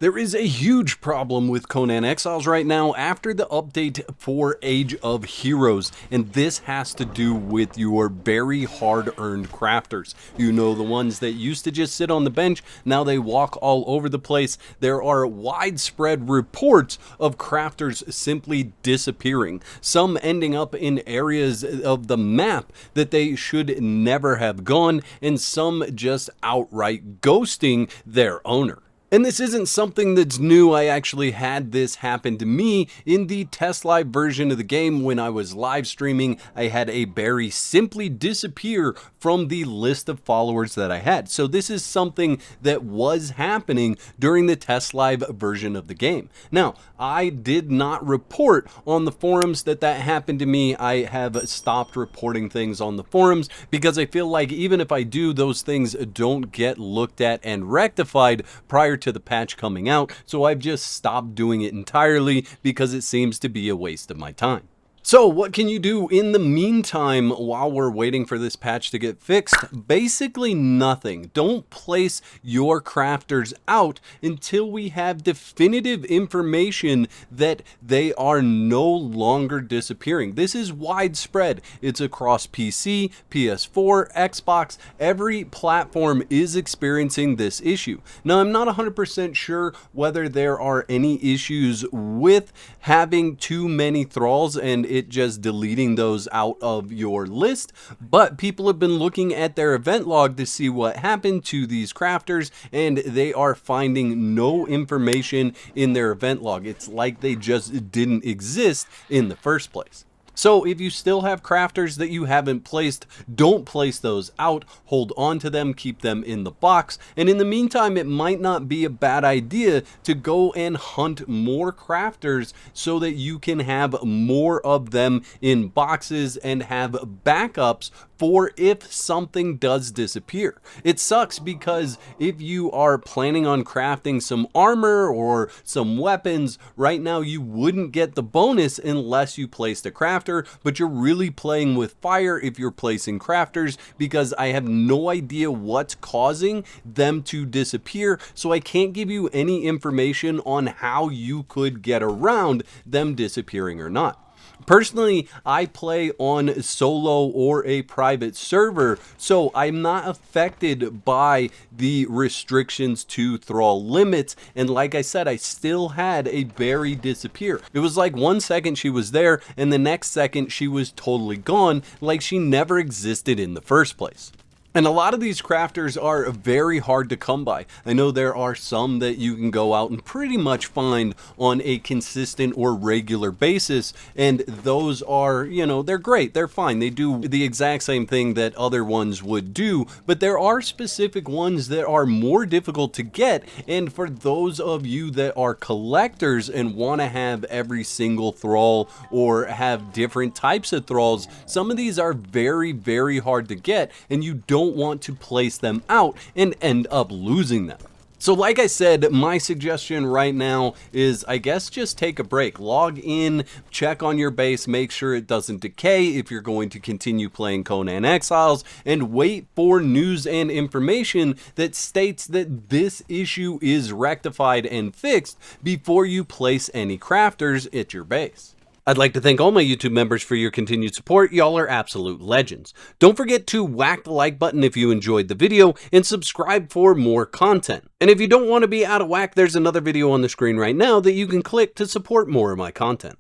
There is a huge problem with Conan Exiles right now after the update for Age of Heroes, and this has to do with your very hard-earned crafters. You know, the ones that used to just sit on the bench, now they walk all over the place. There are widespread reports of crafters simply disappearing, some ending up in areas of the map that they should never have gone, and some just outright ghosting their owner. And this isn't something that's new. I actually had this happen to me in the test live version of the game when I was live streaming. I had a berry simply disappear from the list of followers that I had. So this is something that was happening during the test live version of the game. Now, I did not report on the forums that happened to me. I have stopped reporting things on the forums because I feel like even if I do, those things don't get looked at and rectified prior to the patch coming out, so I've just stopped doing it entirely because it seems to be a waste of my time. So what can you do in the meantime while we're waiting for this patch to get fixed? Basically nothing. Don't place your crafters out until we have definitive information that they are no longer disappearing. This is widespread. It's across PC, PS4, Xbox. Every platform is experiencing this issue. Now, I'm not 100% sure whether there are any issues with having too many thralls and it just deleting those out of your list, but people have been looking at their event log to see what happened to these crafters, and they are finding no information in their event log. It's like they just didn't exist in the first place. So if you still have crafters that you haven't placed, don't place those out, hold on to them, keep them in the box, and in the meantime, it might not be a bad idea to go and hunt more crafters so that you can have more of them in boxes and have backups for if something does disappear. It sucks because if you are planning on crafting some armor or some weapons, right now you wouldn't get the bonus unless you placed a crafter, but you're really playing with fire if you're placing crafters because I have no idea what's causing them to disappear, so I can't give you any information on how you could get around them disappearing or not. Personally, I play on solo or a private server, so I'm not affected by the restrictions to thrall limits, and like I said, I still had a berry disappear. It was like 1 second she was there, and the next second she was totally gone, like she never existed in the first place. And a lot of these crafters are very hard to come by. I know there are some that you can go out and pretty much find on a consistent or regular basis, and those are, you know, they're great, they're fine. They do the exact same thing that other ones would do, but there are specific ones that are more difficult to get, and for those of you that are collectors and want to have every single thrall or have different types of thralls, some of these are very, very hard to get, and you don't want to place them out and end up losing them. So like I said, my suggestion right now is, I guess, just take a break. Log in, check on your base, make sure it doesn't decay if you're going to continue playing Conan Exiles, and wait for news and information that states that this issue is rectified and fixed before you place any crafters at your base. I'd like to thank all my YouTube members for your continued support. Y'all are absolute legends. Don't forget to whack the like button if you enjoyed the video and subscribe for more content. And if you don't want to be out of whack, there's another video on the screen right now that you can click to support more of my content.